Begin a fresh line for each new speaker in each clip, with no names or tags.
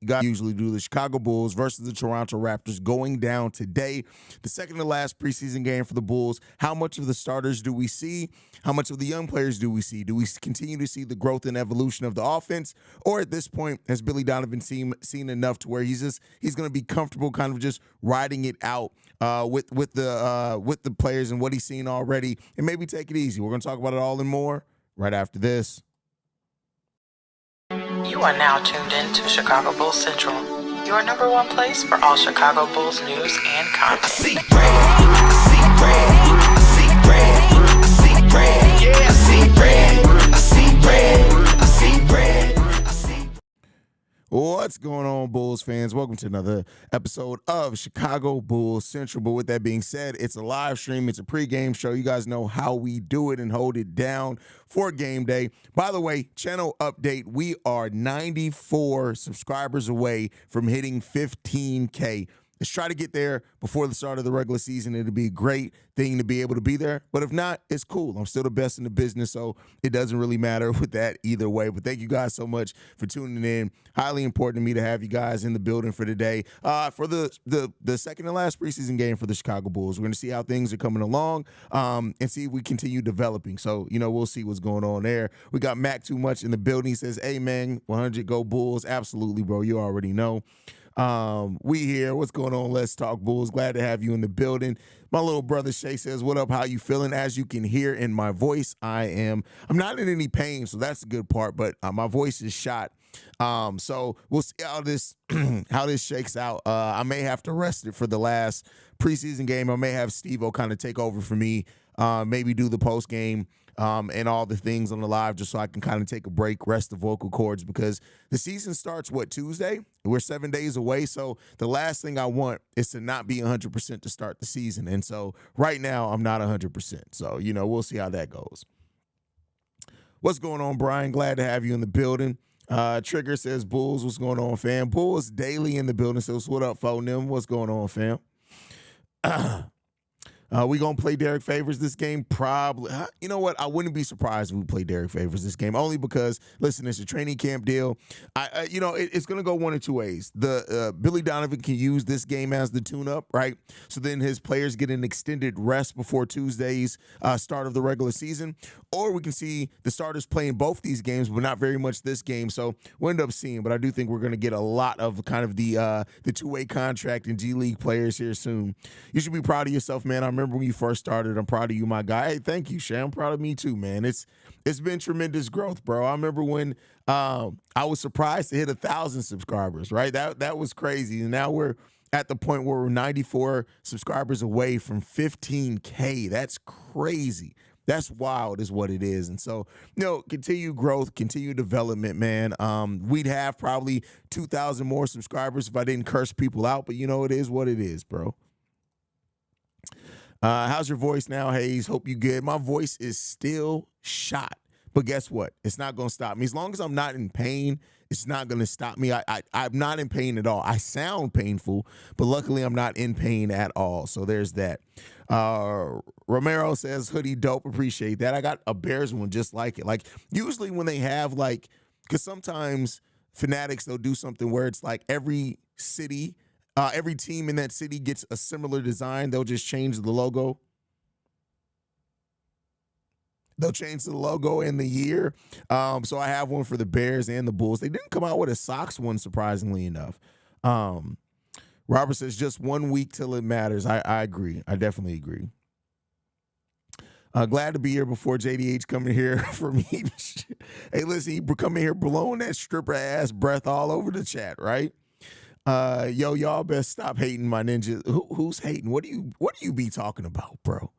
guys usually do. The Chicago Bulls versus the Toronto Raptors going down today. The second to last preseason game for the Bulls. How much of the starters do we see? How much of the young players do we see? Do we continue to see the growth and evolution of the offense? Or at this point, has Billy Donovan seen enough to where he's going to be comfortable kind of just riding it out with the players and what he's seen already, and maybe take it easy? We're going to talk about it all and more right after this.
You are now tuned in to Chicago Bulls Central, your number one place for all Chicago Bulls news and content.
I see red, I see red, I see red, I see red, yeah, I see red, I see red, I see red, I see.
What's going on, Bulls fans? Welcome to another episode of Chicago Bulls Central. But with that being said, it's a live stream. It's a pregame show. You guys know how we do it and hold it down for game day. By the way, channel update, we are 94 subscribers away from hitting 15K. Let's try to get there before the start of the regular season. It'll be a great thing to be able to be there. But if not, it's cool. I'm still the best in the business, so it doesn't really matter with that either way. But thank you guys so much for tuning in. Highly important to me to have you guys in the building for today. For the second and last preseason game for the Chicago Bulls. We're going to see how things are coming along and see if we continue developing. So, we'll see what's going on there. We got Mac Too Much in the building. He says, hey, man, 100 go Bulls. Absolutely, bro. You already know. We here. What's going on? Let's talk Bulls. Glad to have you in the building. My little brother Shay says, what up? How you feeling? As you can hear in my voice, I'm not in any pain, so that's the good part, but my voice is shot. So we'll see how this how this shakes out. I may have to rest it for the last preseason game. I may have Steve-O kind of take over for me, maybe do the post game and all the things on the live, just so I can kind of take a break, rest the vocal cords, because the season starts, Tuesday? We're 7 days away, so the last thing I want is to not be 100% to start the season. And so right now, I'm not 100%. So, we'll see how that goes. What's going on, Brian? Glad to have you in the building. Trigger says, Bulls, what's going on, fam? Bulls daily in the building says, what up, Fonem? What's going on, fam? We going to play Derek Favors this game? Probably. You know what? I wouldn't be surprised if we play Derek Favors this game, only because, listen, it's a training camp deal. It's going to go one of two ways. Billy Donovan can use this game as the tune-up, right? So then his players get an extended rest before Tuesday's start of the regular season. Or we can see the starters playing both these games, but not very much this game. So we'll end up seeing. But I do think we're going to get a lot of kind of the two-way contract and G League players here soon. You should be proud of yourself, man. I remember when you first started. I'm proud of you, my guy. Hey, thank you, Shay. I'm proud of me too, man. It's been tremendous growth, bro. I remember when I was surprised to hit 1,000 subscribers, right? That was crazy. And now we're at the point where we're 94 subscribers away from 15K. That's crazy. That's wild is what it is. And so, continue growth, continue development, man. We'd have probably 2,000 more subscribers if I didn't curse people out, but it is what it is, bro. How's your voice now, Haize? Hope you good. My voice is still shot, but guess what? It's not going to stop me. As long as I'm not in pain, it's not going to stop me. I'm not in pain at all. I sound painful, but luckily I'm not in pain at all. So there's that. Romero says, hoodie dope. Appreciate that. I got a Bears one just like it. Like, usually when they have, because sometimes Fanatics, they'll do something where it's like every city, every team in that city gets a similar design. They'll just change the logo. They'll change the logo in the year. So I have one for the Bears and the Bulls. They didn't come out with a Sox one, surprisingly enough. Robert says, just 1 week till it matters. I agree. I definitely agree. Glad to be here before JDH coming here for me. Hey, listen, he coming here blowing that stripper ass breath all over the chat, right? Y'all best stop hating my ninja. Who's hating? What do you be talking about, bro?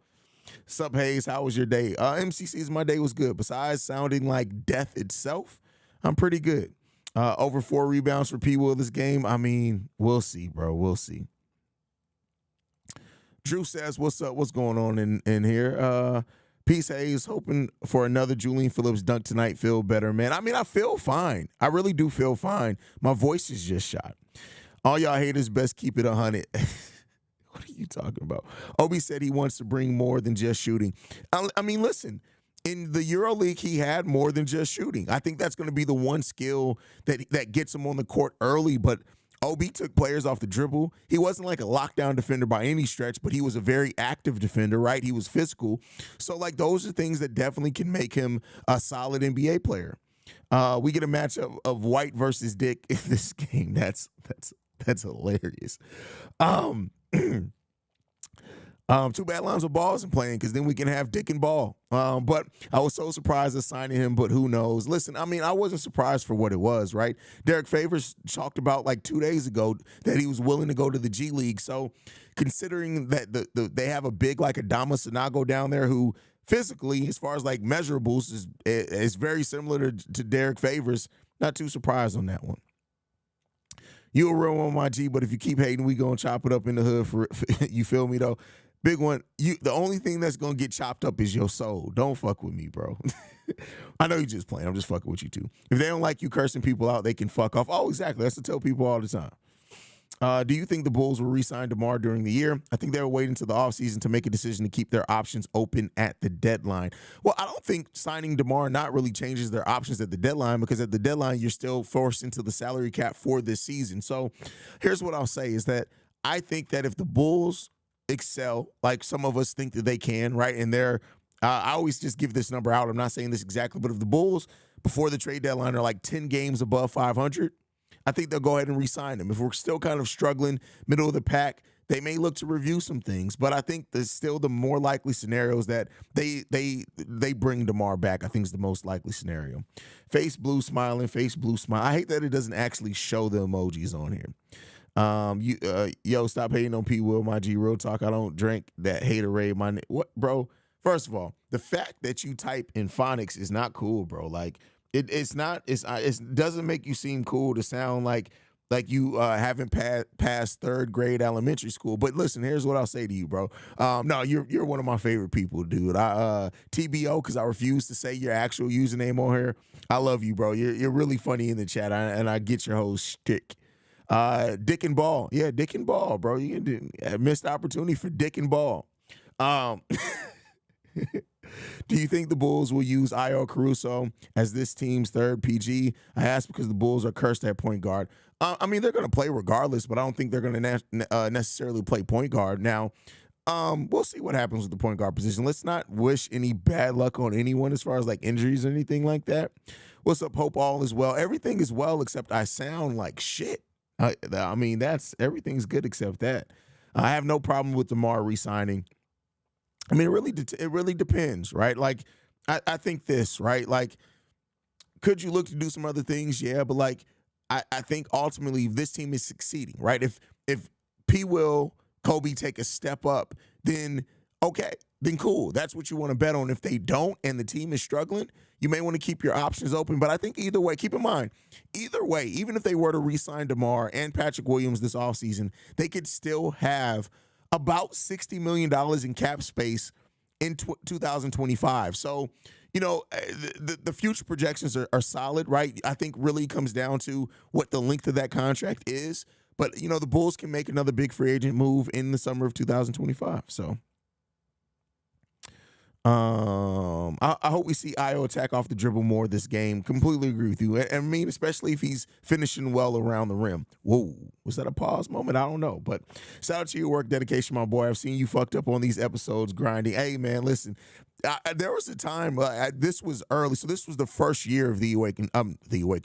Sup, Haize? How was your day? MCC's my day was good. Besides sounding like death itself, I'm pretty good. Over 4 rebounds for P. Will this game. I mean, we'll see, bro. We'll see. Drew says, what's up? What's going on in here? Peace, Haize. Hoping for another Julian Phillips dunk tonight. Feel better, man. I mean, I feel fine. I really do feel fine. My voice is just shot. All y'all haters best keep it 100. What are you talking about? Obi said he wants to bring more than just shooting. I mean, listen, in the EuroLeague, he had more than just shooting. I think that's going to be the one skill that gets him on the court early, but OB took players off the dribble. He wasn't like a lockdown defender by any stretch, but he was a very active defender, right? He was physical. So, like, those are things that definitely can make him a solid NBA player. We get a matchup of White versus Dick in this game. That's hilarious. Too bad Lonzo Ball isn't playing because then we can have Dick and Ball. But I was so surprised at signing him, but who knows? Listen, I mean, I wasn't surprised for what it was, right? Derek Favors talked about like 2 days ago that he was willing to go to the G League. So considering that they have a big like Adama Sanago down there who physically, as far as like measurables, is very similar to Derek Favors, not too surprised on that one. You a real one, my G, but if you keep hating, we gonna chop it up in the hood for you feel me though? Big one, the only thing that's gonna get chopped up is your soul. Don't fuck with me, bro. I know you just playing. I'm just fucking with you too. If they don't like you cursing people out, they can fuck off. Oh, exactly. That's to tell people all the time. Do you think the Bulls will re-sign DeMar during the year? I think they were waiting until the offseason to make a decision to keep their options open at the deadline. Well, I don't think signing DeMar not really changes their options at the deadline because at the deadline, you're still forced into the salary cap for this season. So here's what I'll say is that I think that if the Bulls excel, like some of us think that they can, right? And I always just give this number out. I'm not saying this exactly, but if the Bulls before the trade deadline are like 10 games above 500, I think they'll go ahead and re-sign him. If we're still kind of struggling, middle of the pack, they may look to review some things. But I think there's still the more likely scenarios that they bring DeMar back. I think is the most likely scenario. Face blue smiling, face blue smile. I hate that it doesn't actually show the emojis on here. Yo, stop hating on P. Will, my G. Real talk. I don't drink that haterade. What, bro? First of all, the fact that you type in phonics is not cool, bro. Like. It doesn't make you seem cool to sound like you haven't passed third grade elementary school. But listen, here's what I'll say to you, bro. No, you're one of my favorite people, dude. TBO, because I refuse to say your actual username on here. I love you, bro. You're really funny in the chat, and I get your whole shtick. Dick and Ball, yeah, Dick and Ball, bro. You missed opportunity for Dick and Ball. Do you think the Bulls will use Io Caruso as this team's third PG? I ask because the Bulls are cursed at point guard. I mean, they're going to play regardless, but I don't think they're going to necessarily play point guard. Now, we'll see what happens with the point guard position. Let's not wish any bad luck on anyone as far as like injuries or anything like that. What's up? Hope all is well. Everything is well except I sound like shit. I mean, everything's good except that. I have no problem with DeMar re-signing. I mean, it really depends, right? Like, I think this, right? Like, could you look to do some other things? Yeah, but like, I think ultimately this team is succeeding, right? If P. Will, Kobe take a step up, then okay, then cool. That's what you want to bet on. If they don't and the team is struggling, you may want to keep your options open. But I think either way, keep in mind, either way, even if they were to re-sign DeMar and Patrick Williams this offseason, they could still have about $60 million in cap space in 2025. So, you know, the future projections are solid, right? I think really comes down to what the length of that contract is. But, you know, the Bulls can make another big free agent move in the summer of 2025. So I hope we see Io attack off the dribble more this game. Completely agree with you. I mean, especially if he's finishing well around the rim. Whoa, was that a pause moment? I don't know. But shout out to your work dedication, my boy. I've seen you fucked up on these episodes grinding. Hey, man, listen. There was a time, this was early, so this was the first year of The Awakened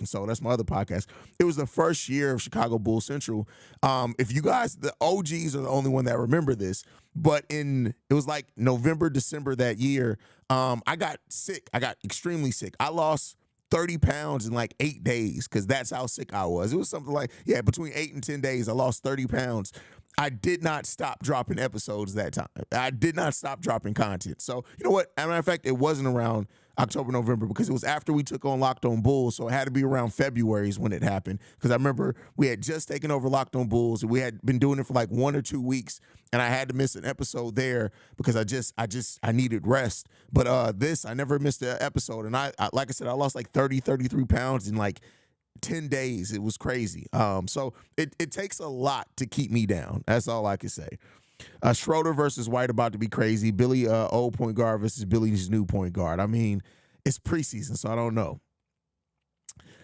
Soul. That's my other podcast. It was the first year of Chicago Bulls Central. If you guys, the OGs are the only one that remember this, but it was like November, December that year, I got sick. I got extremely sick. I lost 30 pounds in like 8 days because that's how sick I was. It was something like, between 8 and 10 days, I lost 30 pounds. I did not stop dropping episodes that time. I did not stop dropping content. So, you know what? As a matter of fact, it wasn't around October, November, because it was after we took on Locked On Bulls. So it had to be around February is when it happened. Because I remember we had just taken over Locked On Bulls, and we had been doing it for like 1 or 2 weeks, and I had to miss an episode there because I needed rest. But I never missed an episode. And I like I said, I lost like 33 pounds in like 10 days. It was crazy. So it takes a lot to keep me down. That's all I can say. Schroeder versus White about to be crazy. Billy, old point guard versus Billy's new point guard. I mean, it's preseason, so I don't know.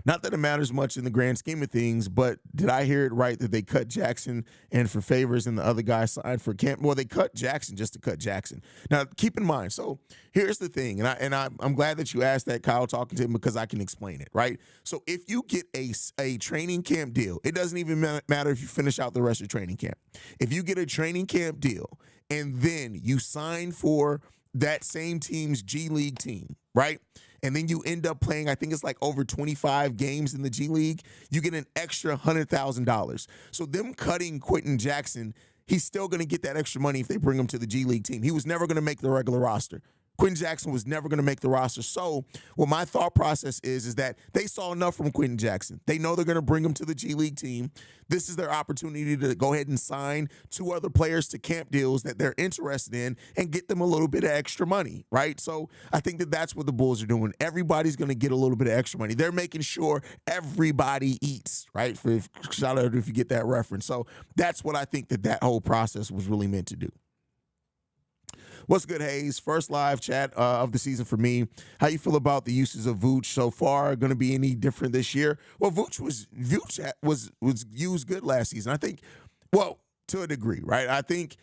Not that it matters much in the grand scheme of things, but did I hear it right that they cut Jackson and for Favors and the other guy signed for Camp? Well, they cut Jackson just to cut Jackson. Now, keep in mind, so here's the thing, and I'm glad that you asked that, Kyle, talking to him, because I can explain it, right? So if you get a training camp deal, it doesn't even matter if you finish out the rest of training camp. If you get a training camp deal and then you sign for that same team's G League team, right? And then you end up playing, I think it's like over 25 games in the G League, you get an extra $100,000. So them cutting Quentin Jackson, he's still going to get that extra money if they bring him to the G League team. He was never going to make the regular roster. Quentin Jackson was never going to make the roster. So what my thought process is that they saw enough from Quentin Jackson. They know they're going to bring him to the G League team. This is their opportunity to go ahead and sign 2 other players to camp deals that they're interested in and get them a little bit of extra money, right? So I think that that's what the Bulls are doing. Everybody's going to get a little bit of extra money. They're making sure everybody eats, right? Shout out if you get that reference. So that's what I think that whole process was really meant to do. What's good, Haize? First live chat of the season for me. How you feel about the uses of Vooch so far? Going to be any different this year? Well, Vooch was used good last season. I think, well, to a degree, right? I think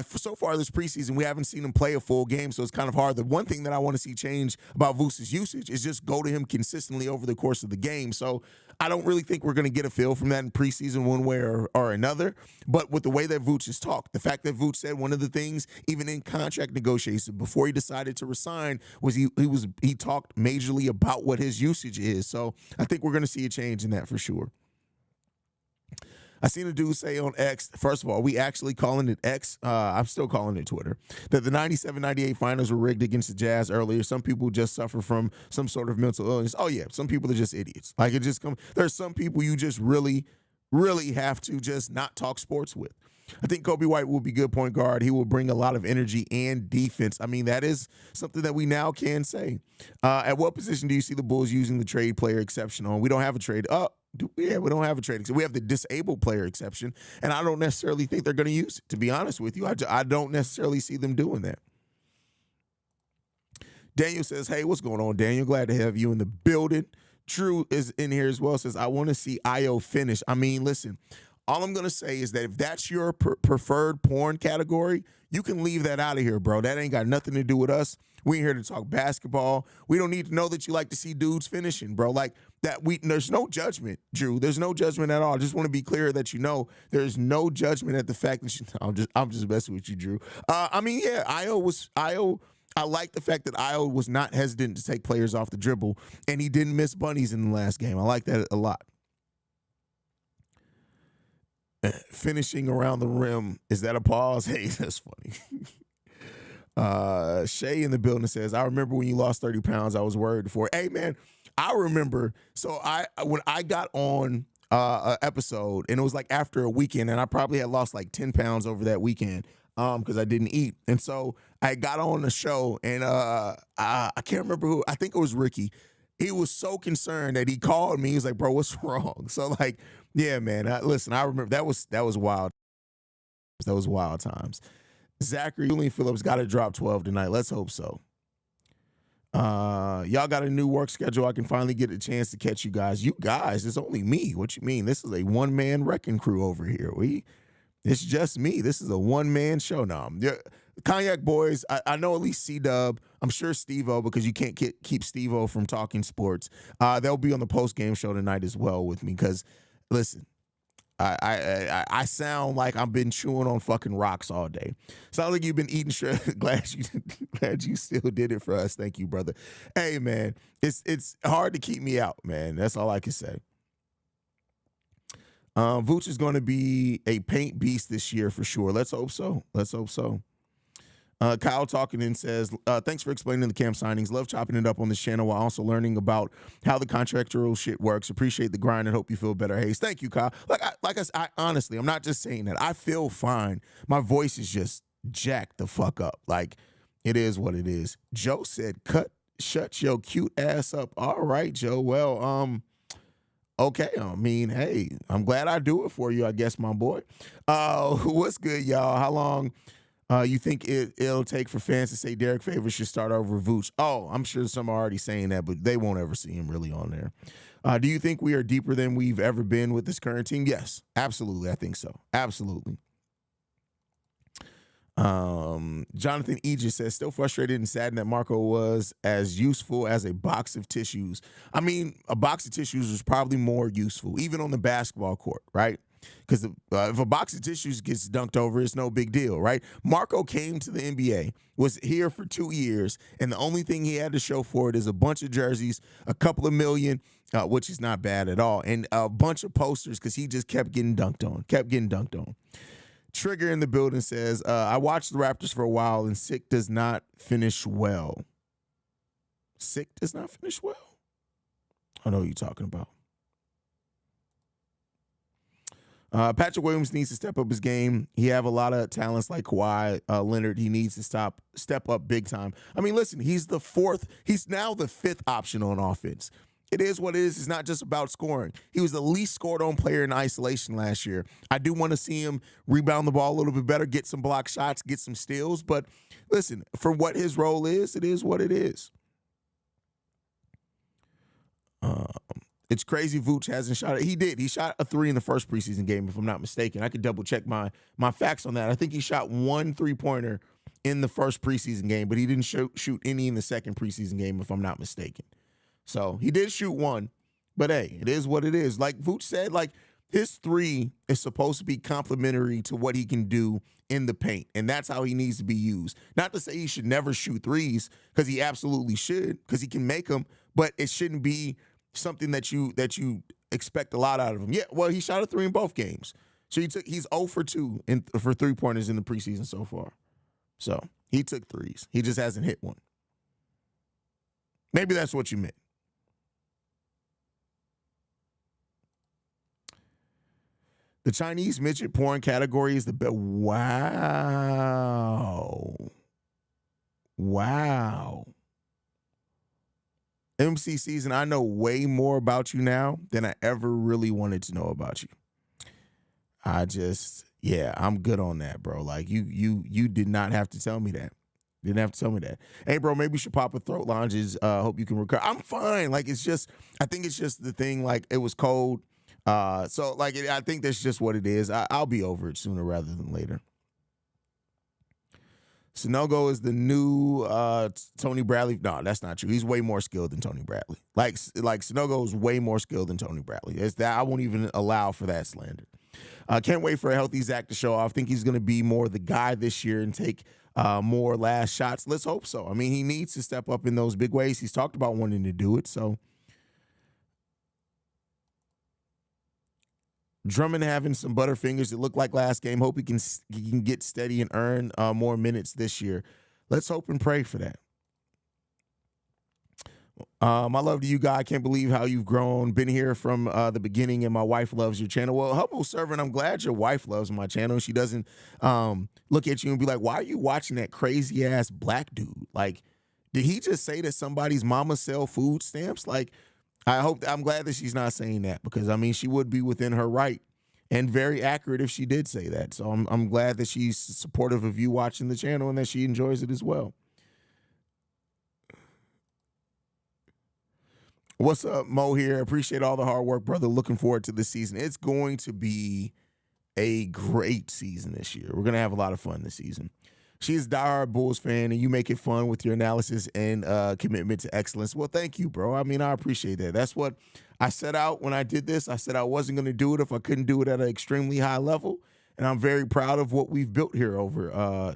so far this preseason, we haven't seen him play a full game, so it's kind of hard. The one thing that I want to see change about Vooch's usage is just go to him consistently over the course of the game. So I don't really think we're going to get a feel from that in preseason one way or another. But with the way that Vooch has talked, the fact that Vooch said one of the things, even in contract negotiations before he decided to resign, was he talked majorly about what his usage is. So I think we're going to see a change in that for sure. I seen a dude say on X, first of all, we actually calling it X. I'm still calling it Twitter, that the 97-98 finals were rigged against the Jazz earlier. Some people just suffer from some sort of mental illness. Oh, yeah, some people are just idiots. Like, it just comes. There's some people you just really, really have to just not talk sports with. I think Kobe White will be good point guard. He will bring a lot of energy and defense. I mean, that is something that we now can say. At what position do you see the Bulls using the trade player exception on? We don't have a trade. Yeah, we don't have a trade. We have the disabled player exception, and I don't necessarily think they're going to use it, to be honest with you. I don't necessarily see them doing that. Daniel says, hey, what's going on, Daniel? Glad to have you in the building. Drew is in here as well, says, I want to see Io finish. I mean, listen, all I'm going to say is that if that's your preferred porn category, you can leave that out of here, bro. That ain't got nothing to do with us. We ain't here to talk basketball. We don't need to know that you like to see dudes finishing, bro. Like that, there's no judgment, Drew. There's no judgment at all. I just want to be clear that you know there's no judgment at the fact that I'm just messing with you, Drew. I mean, yeah, I like the fact that Io was not hesitant to take players off the dribble, and he didn't miss bunnies in the last game. I like that a lot. Finishing around the rim, is that a pause? Hey, that's funny. Shay in the building says, I remember when you lost 30 pounds, I was worried for. Hey, man, I remember. So when I got on an episode, and it was like after a weekend, and I probably had lost like 10 pounds over that weekend because I didn't eat. And so I got on the show, and I can't remember who. I think it was Ricky. He was so concerned that he called me. He was like, bro, what's wrong? So, like, yeah, man, listen, I remember that was wild. That was wild times. Zachary Julian Phillips got to drop 12 tonight. Let's hope so. Y'all got a new work schedule. I can finally get a chance to catch you guys. You guys, it's only me. What you mean? This is a one-man wrecking crew over here. It's just me. This is a one-man show now. Cognac Boys, I know at least C-Dub. I'm sure Steve-O, because you can't keep Steve-O from talking sports. They'll be on the post-game show tonight as well with me because, listen, I sound like I've been chewing on fucking rocks all day. Sounds like you've been eating shit. Glad you still did it for us. Thank you, brother. Hey, man, it's hard to keep me out, man. That's all I can say. Vooch is going to be a paint beast this year for sure. Let's hope so. Let's hope so. Kyle talking in says, thanks for explaining the camp signings. Love chopping it up on this channel while also learning about how the contractual shit works. Appreciate the grind and hope you feel better. Haize, thank you, Kyle. Like I said, honestly, I'm not just saying that. I feel fine. My voice is just jacked the fuck up. Like, it is what it is. Joe said, shut your cute ass up. All right, Joe. Well, Okay, I mean, hey, I'm glad I do it for you, I guess, my boy. What's good, y'all? How long you think it'll take for fans to say Derek Favors should start over Vooch? Oh, I'm sure some are already saying that, but they won't ever see him really on there. Do you think we are deeper than we've ever been with this current team? Yes, absolutely. I think so. Absolutely. Jonathan Aegis says, still frustrated and saddened that Marco was as useful as a box of tissues. I mean, a box of tissues was probably more useful, even on the basketball court, right? Because if a box of tissues gets dunked over, it's no big deal, right? Marco came to the NBA, was here for 2 years, and the only thing he had to show for it is a bunch of jerseys, a couple of million, which is not bad at all, and a bunch of posters because he just kept getting dunked on. Trigger in the building says, I watched the Raptors for a while, and Sick does not finish well. Sick does not finish well? I know what you're talking about. Patrick Williams needs to step up his game. He have a lot of talents like Kawhi Leonard. He needs to step up big time. I mean, listen, he's now the fifth option on offense. It is what it is. It's not just about scoring. He was the least scored on player in isolation last year. I do want to see him rebound the ball a little bit better, get some block shots, get some steals. But listen, for what his role is, it is what it is. It's crazy Vooch hasn't shot it. He did. He shot a 3 in the first preseason game, if I'm not mistaken. I could double check my facts on that. I think he shot 1 3-pointer in the first preseason game, but he didn't shoot any in the second preseason game, if I'm not mistaken. So he did shoot 1, but hey, it is what it is. Like Vooch said, like his 3 is supposed to be complementary to what he can do in the paint, and that's how he needs to be used. Not to say he should never shoot 3s, because he absolutely should, because he can make them, but it shouldn't be something that you expect a lot out of him. Yeah, well, he shot a 3 in both games. So he's 0 for 2 for 3-pointers in the preseason so far. So he took 3s. He just hasn't hit one. Maybe that's what you meant. The Chinese midget porn category is the best. Wow. MC Season, I know way more about you now than I ever really wanted to know about you. I'm good on that, bro. Like you did not have to tell me that. Didn't have to tell me that. Hey, bro, maybe you should pop a throat lounges. Hope you can recover. I'm fine. Like, I think it's just the thing, like, it was cold. I think that's just what it is. I'll be over it sooner rather than later. Sonogo is the new Tony Bradley. No, that's not true. He's way more skilled than Tony Bradley. Like Sonogo is way more skilled than Tony Bradley. It's that I won't even allow for that slander. Can't wait for a healthy Zach to show off. I think he's going to be more the guy this year and take more last shots. Let's hope so. I mean, he needs to step up in those big ways. He's talked about wanting to do it. So Drummond having some butterfingers. It looked like last game. Hope he can get steady and earn more minutes this year. Let's hope and pray for that. My love to you, guy. I can't believe how you've grown. Been here from the beginning, and my wife loves your channel. Well, humble servant, I'm glad your wife loves my channel. She doesn't look at you and be like, why are you watching that crazy-ass black dude? Like, did he just say that somebody's mama sell food stamps? Like, I'm glad that she's not saying that, because, I mean, she would be within her right and very accurate if she did say that. So I'm glad that she's supportive of you watching the channel and that she enjoys it as well. What's up, Mo here? Appreciate all the hard work, brother. Looking forward to this season. It's going to be a great season this year. We're going to have a lot of fun this season. She's a diehard Bulls fan, and you make it fun with your analysis and commitment to excellence. Well, thank you, bro. I mean, I appreciate that. That's what I set out when I did this. I said I wasn't going to do it if I couldn't do it at an extremely high level, and I'm very proud of what we've built here over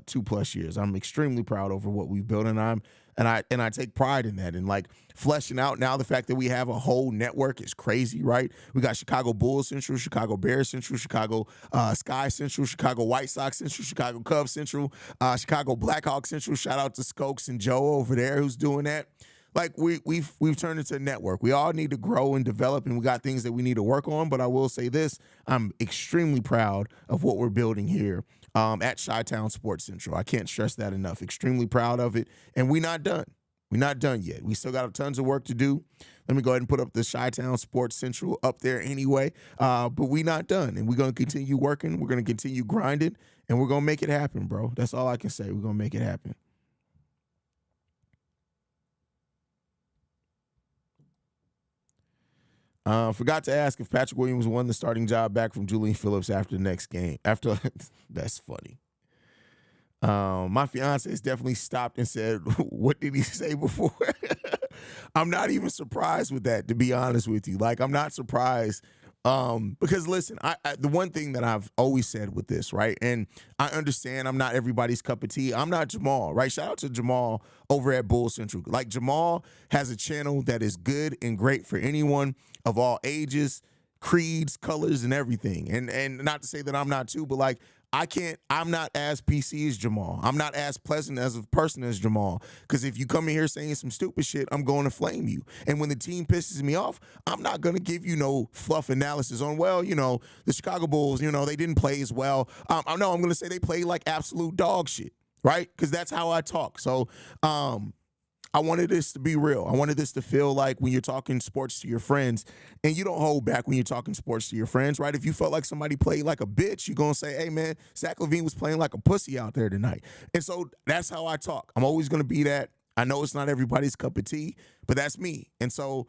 2+ years. I'm extremely proud over what we've built, and I take pride in that. And like fleshing out now, the fact that we have a whole network is crazy, right? We got Chicago Bulls Central, Chicago Bears Central, Chicago Sky Central, Chicago White Sox Central, Chicago Cubs Central, Chicago Blackhawks Central. Shout out to Skokes and Joe over there who's doing that. Like we've turned into a network. We all need to grow and develop, and we got things that we need to work on. But I will say this: I'm extremely proud of what we're building here at Chi-Town Sports Central. I can't stress that enough. Extremely proud of it, and we're not done. We're not done yet. We still got tons of work to do. Let me go ahead and put up the Chi-Town Sports Central up there anyway. But we're not done, and we're going to continue working. We're going to continue grinding, and we're going to make it happen, bro. That's all I can say. We're going to make it happen. Forgot to ask if Patrick Williams won the starting job back from Julian Phillips after the next game. That's funny. My fiance has definitely stopped and said, what did he say before? I'm not even surprised with that, to be honest with you. Like, I'm not surprised. Because listen, the one thing that I've always said with this, right? And I understand I'm not everybody's cup of tea. I'm not Jamal, right? Shout out to Jamal over at Bull Central. Like, Jamal has a channel that is good and great for anyone of all ages, creeds, colors, and everything. And not to say that I'm not too, but like, I'm not as PC as Jamal. I'm not as pleasant as a person as Jamal. Because if you come in here saying some stupid shit, I'm going to flame you. And when the team pisses me off, I'm not going to give you no fluff analysis on, well, the Chicago Bulls, they didn't play as well. I'm going to say they played like absolute dog shit, right? Because that's how I talk. So, I wanted this to be real. I wanted this to feel like when you're talking sports to your friends, and you don't hold back when you're talking sports to your friends, right? If you felt like somebody played like a bitch, you're going to say, hey, man, Zach LaVine was playing like a pussy out there tonight. And so that's how I talk. I'm always going to be that. I know it's not everybody's cup of tea, but that's me. And so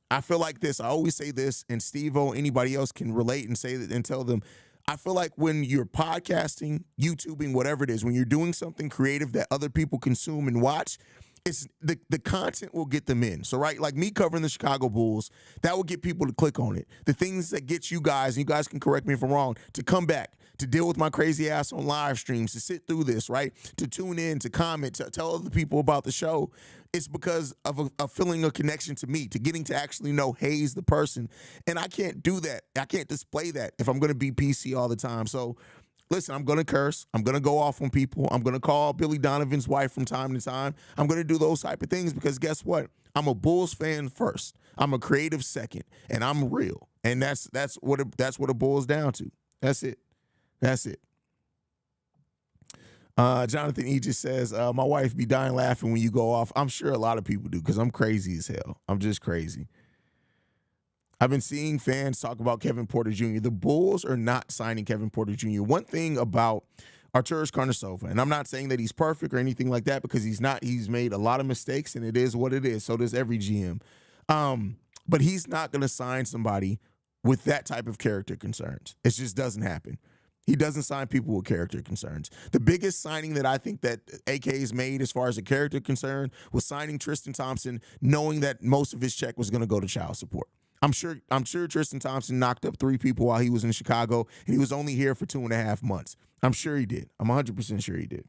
I feel like this. I always say this, and Steve-O, anybody else can relate and say that and tell them, I feel like when you're podcasting, YouTubing, whatever it is, when you're doing something creative that other people consume and watch, it's the content will get them in. So, right, like me covering the Chicago Bulls, that will get people to click on it. The things that get you guys, and you guys can correct me if I'm wrong, to come back, to deal with my crazy ass on live streams, to sit through this, right, to tune in, to comment, to tell other people about the show. It's because of a feeling of connection to me, to getting to actually know Haize the person. And I can't do that. I can't display that if I'm going to be PC all the time. So, listen, I'm going to curse. I'm going to go off on people. I'm going to call Billy Donovan's wife from time to time. I'm going to do those type of things because guess what? I'm a Bulls fan first. I'm a creative second, and I'm real. And that's what it boils down to. That's it. That's it. Jonathan E. just says, my wife be dying laughing when you go off. I'm sure a lot of people do because I'm crazy as hell. I'm just crazy. I've been seeing fans talk about Kevin Porter Jr. The Bulls are not signing Kevin Porter Jr. One thing about Arturas Karnisovas, and I'm not saying that he's perfect or anything like that because he's not. He's made a lot of mistakes, and it is what it is. So does every GM. But he's not going to sign somebody with that type of character concerns. It just doesn't happen. He doesn't sign people with character concerns. The biggest signing that I think that AK has made as far as a character concern was signing Tristan Thompson, knowing that most of his check was going to go to child support. I'm sure Tristan Thompson knocked up 3 people while he was in Chicago, and he was only here for 2.5 months. I'm sure he did. I'm 100% sure he did.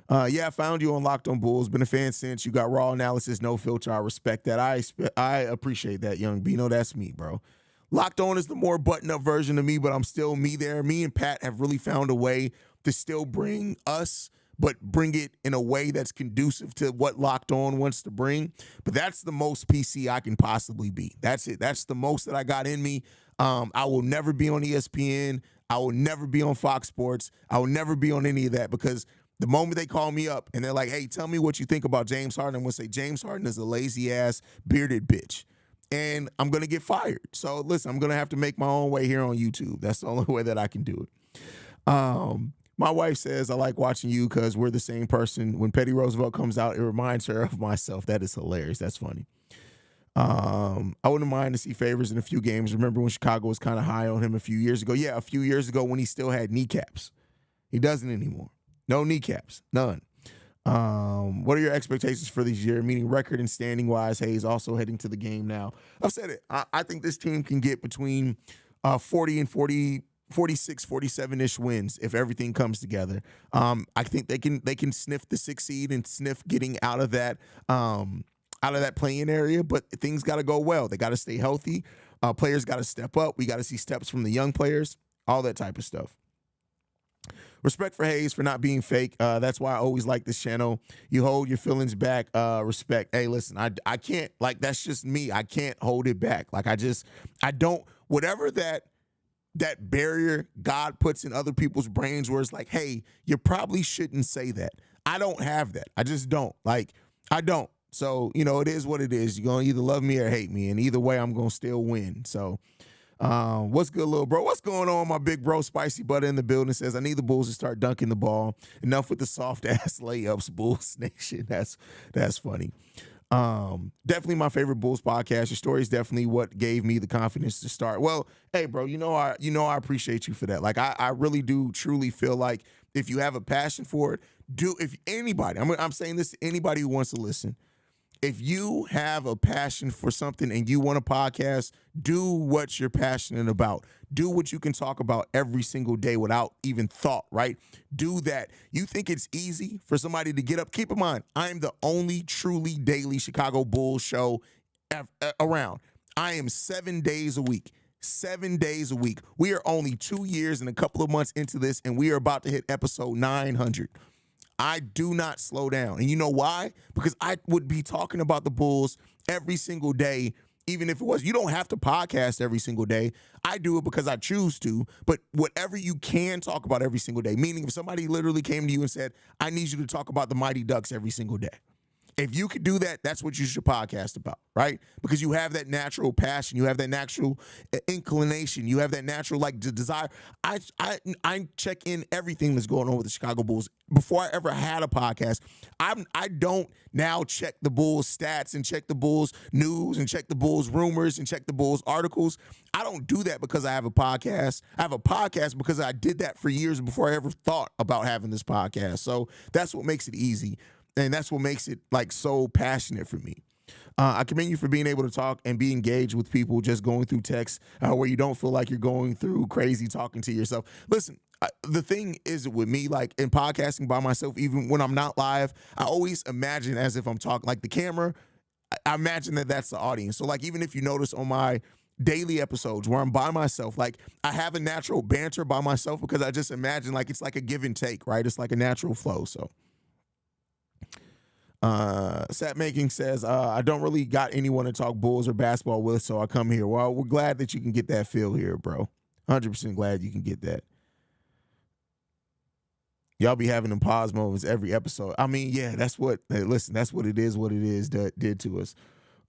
Yeah, I found you on Locked on Bulls. Been a fan since. You got raw analysis, no filter. I respect that. I appreciate that, young Bino. That's me, bro. Locked On is the more button-up version of me, but I'm still me there. Me and Pat have really found a way to still bring us, but bring it in a way that's conducive to what Locked On wants to bring. But that's the most PC I can possibly be. That's it. That's the most that I got in me. I will never be on ESPN. I will never be on Fox Sports. I will never be on any of that because the moment they call me up and they're like, hey, tell me what you think about James Harden, I'm going to say James Harden is a lazy-ass, bearded bitch. And I'm going to get fired. So, listen, I'm going to have to make my own way here on YouTube. That's the only way that I can do it. My wife says, I like watching you because we're the same person. When Petty Roosevelt comes out, it reminds her of myself. That is hilarious. That's funny. I wouldn't mind to see Favors in a few games. Remember when Chicago was kind of high on him a few years ago? Yeah, a few years ago when he still had kneecaps. He doesn't anymore. No kneecaps. None. What are your expectations for this year, meaning record and standing wise? Haize also heading to the game now. I've said it. I think this team can get between 40 and 40, 46, 47-ish wins if everything comes together. I think they can sniff the 6th seed and sniff getting out of that playing area, but things got to go well. They got to stay healthy. Players got to step up. We got to see steps from the young players, all that type of stuff. Respect for Haize for not being fake. That's why I always like this channel. You hold your feelings back. Respect. Hey, listen, I can't, like, that's just me. I can't hold it back. Like, I don't, whatever that barrier God puts in other people's brains where it's like, hey, you probably shouldn't say that. I don't have that. I just don't. Like, I don't. So, it is what it is. You're going to either love me or hate me. And either way, I'm going to still win. So, what's good, little bro? What's going on? My big bro, Spicy Butter in the building says, I need the Bulls to start dunking the ball. Enough with the soft-ass layups, Bulls Nation. That's funny. Definitely my favorite Bulls podcast. Your story is definitely what gave me the confidence to start. Well, hey, bro, I appreciate you for that. Like, I really do truly feel like if you have a passion for it, if anybody, I'm saying this to anybody who wants to listen, if you have a passion for something and you want a podcast, do what you're passionate about. Do what you can talk about every single day without even thought, right? Do that. You think it's easy for somebody to get up? Keep in mind, I'm the only truly daily Chicago Bulls show around. I am 7 days a week. 7 days a week. We are only 2 years and a couple of months into this, and we are about to hit episode 900. I do not slow down. And you know why? Because I would be talking about the Bulls every single day, even if it was. You don't have to podcast every single day. I do it because I choose to. But whatever you can talk about every single day, meaning if somebody literally came to you and said, I need you to talk about the Mighty Ducks every single day. If you could do that, that's what you should podcast about, right? Because you have that natural passion, you have that natural inclination, you have that natural desire. I check in everything that's going on with the Chicago Bulls. Before I ever had a podcast, I don't now check the Bulls stats and check the Bulls news and check the Bulls rumors and check the Bulls articles. I don't do that because I have a podcast. I have a podcast because I did that for years before I ever thought about having this podcast. So that's what makes it easy. And that's what makes it so passionate for me. I commend you for being able to talk and be engaged with people just going through text where you don't feel like you're going through crazy talking to yourself. Listen, the thing is with me, like in podcasting by myself, even when I'm not live, I always imagine as if I'm talking like the camera. I imagine that's the audience. So like even if you notice on my daily episodes where I'm by myself, like I have a natural banter by myself because I just imagine like it's like a give and take, right? It's like a natural flow. So. Sat Making says, I don't really got anyone to talk Bulls or basketball with, so I come here. Well, we're glad that you can get that feel here, bro. 100% glad you can get that. Y'all be having them pause moments every episode. I mean, yeah, that's what it is that did to us.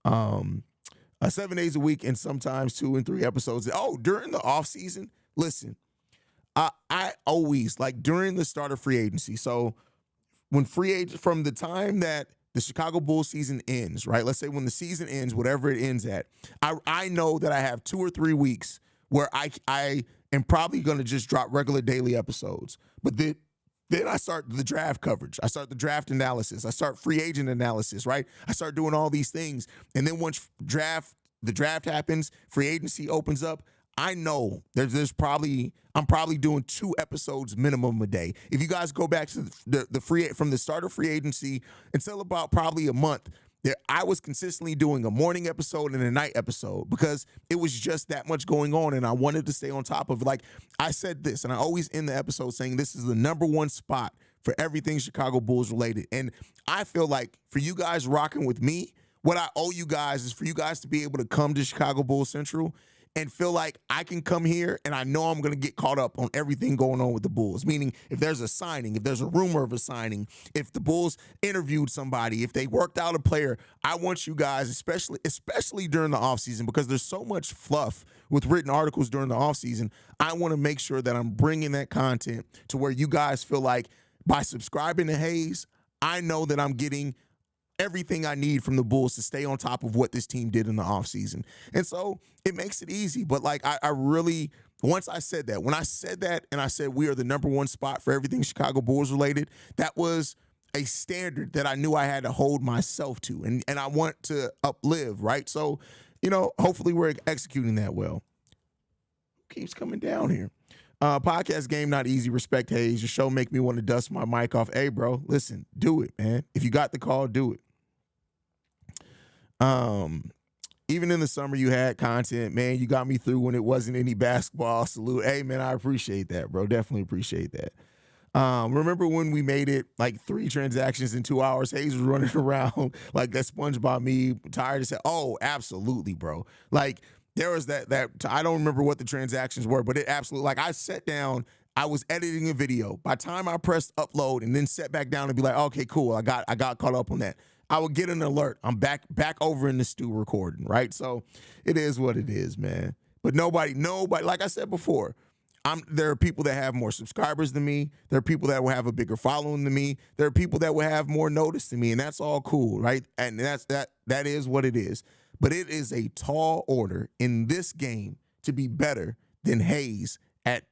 7 days a week and sometimes 2 and 3 episodes. Oh, during the off season, listen, I always, like during the start of free agency, so when from the time that the Chicago Bulls season ends, right? Let's say when the season ends, whatever it ends at, I know that I have 2 or 3 weeks where I am probably going to just drop regular daily episodes. But then I start the draft coverage. I start the draft analysis. I start free agent analysis, right? I start doing all these things. And then once the draft happens, free agency opens up, I know I'm probably doing 2 episodes minimum a day. If you guys go back to from the start of free agency until about probably a month, I was consistently doing a morning episode and a night episode because it was just that much going on, and I wanted to stay on top of it. Like I said this, and I always end the episode saying this is the number 1 spot for everything Chicago Bulls related. And I feel like for you guys rocking with me, what I owe you guys is for you guys to be able to come to Chicago Bulls Central and feel like I can come here and I know I'm going to get caught up on everything going on with the Bulls. Meaning if there's a signing, if there's a rumor of a signing, if the Bulls interviewed somebody, if they worked out a player, I want you guys, especially during the offseason, because there's so much fluff with written articles during the offseason, I want to make sure that I'm bringing that content to where you guys feel like by subscribing to Haize, I know that I'm getting everything I need from the Bulls to stay on top of what this team did in the offseason. And so it makes it easy. But like I really, once I said that, when I said that and I said we are the number 1 spot for everything Chicago Bulls related, that was a standard that I knew I had to hold myself to. And I want to uplive, right? So, hopefully we're executing that well. Who keeps coming down here? Podcast game not easy. Respect Haize. Your show make me want to dust my mic off. Hey, bro, listen, do it, man. If you got the call, do it. Even in the summer, you had content, man. You got me through when it wasn't any basketball. Salute. Hey, man, I appreciate that, bro. Definitely appreciate that. Remember when we made it like 3 transactions in 2 hours? Haize was running around like that SpongeBob me, tired to say, oh, absolutely, bro. Like, there was that I don't remember what the transactions were, but it absolutely, like I sat down, I was editing a video. By the time I pressed upload and then sat back down and be like, okay, cool, I got caught up on that, I would get an alert. I'm back over in the stew recording, right? So it is what it is, man. But nobody, like I said before, there are people that have more subscribers than me. There are people that will have a bigger following than me. There are people that will have more notice than me, and that's all cool, right? And that is what it is. But it is a tall order in this game to be better than Haize at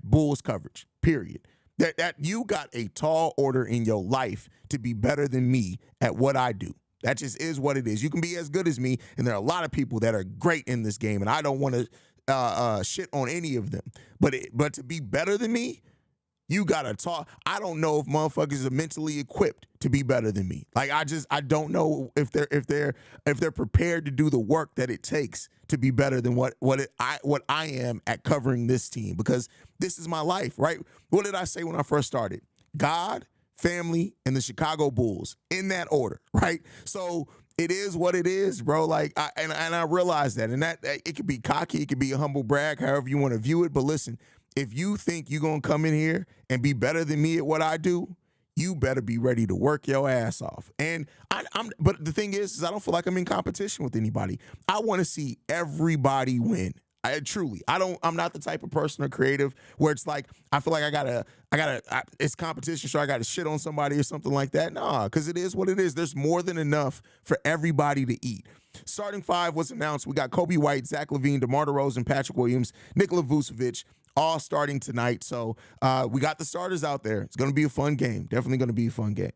Bulls coverage, period. That you got a tall order in your life to be better than me at what I do. That just is what it is. You can be as good as me, and there are a lot of people that are great in this game, and I don't want to shit on any of them. But to be better than me, you gotta talk. I don't know if motherfuckers are mentally equipped to be better than me. Like I don't know if they're prepared to do the work that it takes to be better than what I am at covering this team, because this is my life, right? What did I say when I first started? God, family, and the Chicago Bulls, in that order, right? So it is what it is, bro. Like, I realize that, and that it could be cocky, it could be a humble brag, however you want to view it. But listen, if you think you're gonna come in here and be better than me at what I do, you better be ready to work your ass off. And but the thing is I don't feel like I'm in competition with anybody. I want to see everybody win. I'm not the type of person or creative where it's like I feel like it's competition, so I gotta shit on somebody or something like that. Nah, because it is what it is. There's more than enough for everybody to eat. Starting five was announced. We got Kobe White, Zach LaVine, DeMar DeRozan, Patrick Williams, Nikola Vucevic, all starting tonight. So we got the starters out there. It's gonna be a fun game. Definitely gonna be a fun game.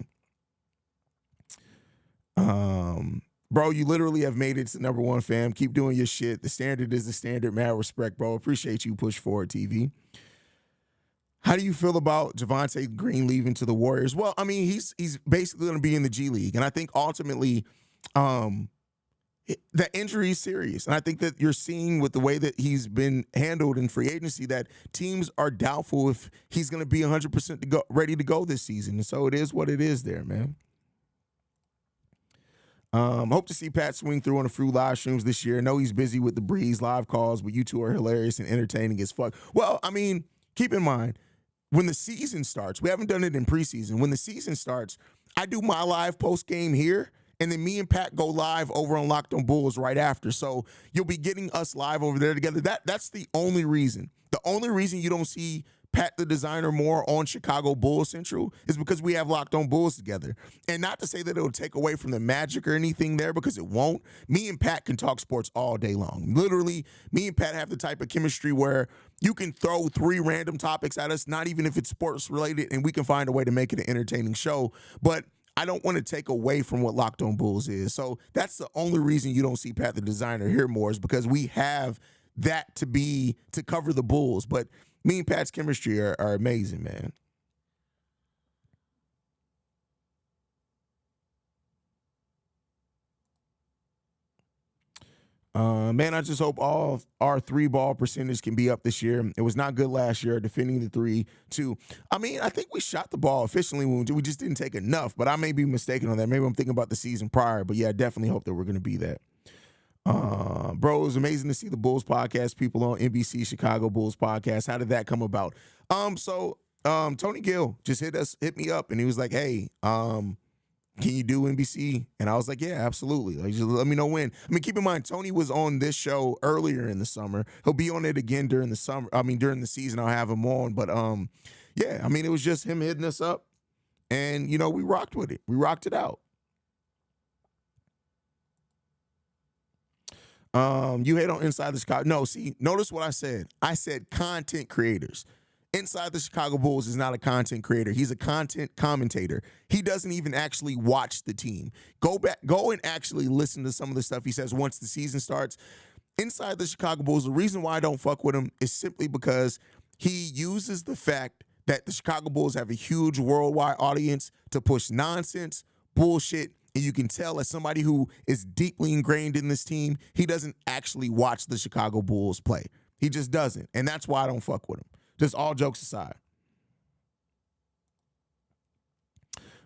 Bro, you literally have made it to number one, fam. Keep doing your shit. The standard is the standard. Mad respect, bro. Appreciate you. Push Forward TV. How do you feel about Javonte Green leaving to the Warriors? Well, I mean, he's basically going to be in the G League, and I think ultimately, the injury is serious, and I think that you're seeing with the way that he's been handled in free agency that teams are doubtful if he's going to be 100% ready to go this season. And so it is what it is there, man. Hope to see Pat swing through on a few live streams this year. I know he's busy with the Breeze live calls, but you two are hilarious and entertaining as fuck. Well, I mean, keep in mind, when the season starts, we haven't done it in preseason. When the season starts, I do my live post game here, and then me and Pat go live over on Locked on Bulls right after. So you'll be getting us live over there together. That's the only reason. The only reason you don't see Pat the Designer more on Chicago Bulls Central is because we have Locked on Bulls together. And not to say that it'll take away from the magic or anything there, because it won't. Me and Pat can talk sports all day long. Literally, me and Pat have the type of chemistry where you can throw 3 random topics at us, not even if it's sports related, and we can find a way to make it an entertaining show. But I don't want to take away from what Locked on Bulls is. So that's the only reason you don't see Pat the Designer here more, is because we have that to cover the Bulls. But me and Pat's chemistry are amazing, man. Man, I just hope all our 3-ball percentage can be up this year. It was not good last year, defending the 3, too. I mean, I think we shot the ball efficiently when we just didn't take enough, but I may be mistaken on that. Maybe I'm thinking about the season prior, but yeah, I definitely hope that we're going to be that. Bro, it was amazing to see the Bulls podcast people on NBC Chicago Bulls podcast. How did that come about? Tony Gill just hit me up, and he was like, hey, can you do NBC? And I was like, yeah, absolutely. Like, just let me know when. I mean, keep in mind, Tony was on this show earlier in the summer. He'll be on it again during the summer. I mean, during the season, I'll have him on. But yeah, I mean, it was just him hitting us up, and we rocked with it. We rocked it out. You hate on Inside the Chicago. No, see, notice what I said. I said content creators. Inside the Chicago Bulls is not a content creator. He's a content commentator. He doesn't even actually watch the team. Go and actually listen to some of the stuff he says once the season starts. Inside the Chicago Bulls, the reason why I don't fuck with him is simply because he uses the fact that the Chicago Bulls have a huge worldwide audience to push nonsense, bullshit, and you can tell as somebody who is deeply ingrained in this team, he doesn't actually watch the Chicago Bulls play. He just doesn't, and that's why I don't fuck with him. Just all jokes aside.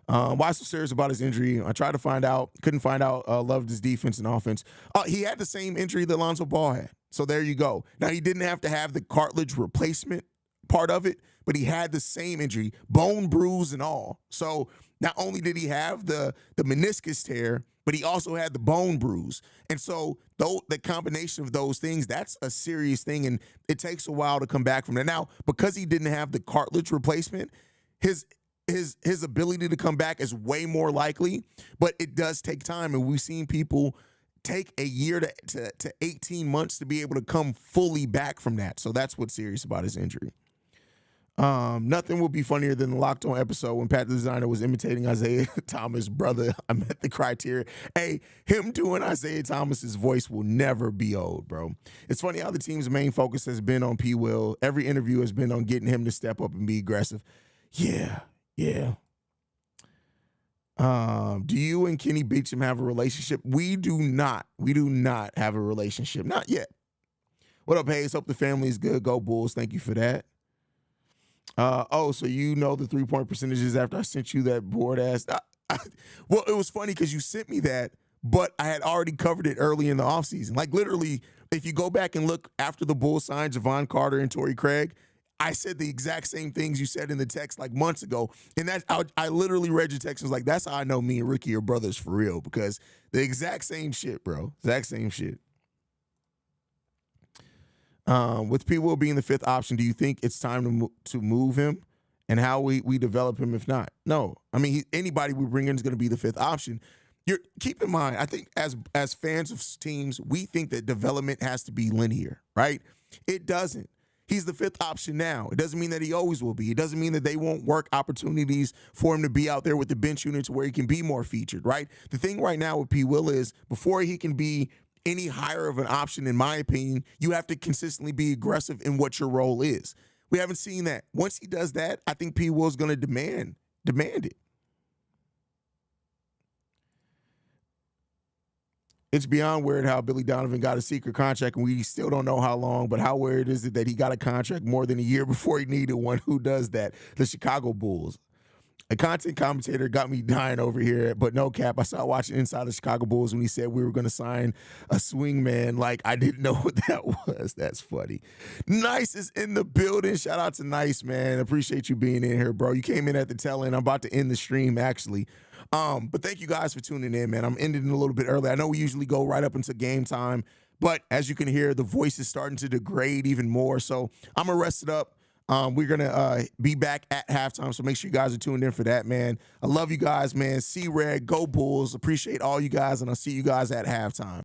Why so serious about his injury? I tried to find out, couldn't find out. Loved his defense and offense. He had the same injury that Lonzo Ball had. So there you go. Now, he didn't have to have the cartilage replacement part of it, but he had the same injury, bone bruise and all. So not only did he have the meniscus tear, but he also had the bone bruise. And so though the combination of those things, that's a serious thing, and it takes a while to come back from that. Now, because he didn't have the cartilage replacement, his ability to come back is way more likely, but it does take time. And we've seen people take a year to 18 months to be able to come fully back from that. So that's what's serious about his injury. Nothing will be funnier than the Locked On episode when Pat the Designer was imitating Isaiah Thomas' brother. I met the criteria. Hey, him doing Isaiah Thomas's voice will never be old, bro. It's funny how the team's main focus has been on P. Will. Every interview has been on getting him to step up and be aggressive. Yeah. Do you and Kenny Beecham have a relationship? We do not. We do not have a relationship. Not yet. What up, Haize? Hope the family is good. Go Bulls. Thank you for that. So you know the 3-point percentages after I sent you that board ass. Well, it was funny because you sent me that, but I had already covered it early in the offseason. Like literally, if you go back and look after the Bulls signed Javon Carter and Torrey Craig, I said the exact same things you said in the text like months ago. And that I literally read your text and was like, that's how I know me and Ricky are brothers for real, because the exact same shit, bro. Exact same shit. With P. Will being the fifth option, do you think it's time to move him, and how we develop him if not? No. I mean, anybody we bring in is going to be the fifth option. Keep in mind, I think as fans of teams, we think that development has to be linear, right? It doesn't. He's the fifth option now. It doesn't mean that he always will be. It doesn't mean that they won't work opportunities for him to be out there with the bench units where he can be more featured, right? The thing right now with P. Will is before he can be any higher of an option, in my opinion, you have to consistently be aggressive in what your role is. We haven't seen that. Once he does that, I think P. Will's going to demand it. It's beyond weird how Billy Donovan got a secret contract, and we still don't know how long, but how weird is it that he got a contract more than a year before he needed one? Who does that? The Chicago Bulls. A content commentator got me dying over here, but no cap. I started watching Inside the Chicago Bulls when he said we were going to sign a swingman. Like, I didn't know what that was. That's funny. Nice is in the building. Shout out to Nice, man. Appreciate you being in here, bro. You came in at the tail end. I'm about to end the stream, actually. But thank you guys for tuning in, man. I'm ending a little bit early. I know we usually go right up until game time, but as you can hear, the voice is starting to degrade even more. So I'm going to rest it up. We're going to be back at halftime, so make sure you guys are tuned in for that, man. I love you guys, man. See Red, go Bulls. Appreciate all you guys, and I'll see you guys at halftime.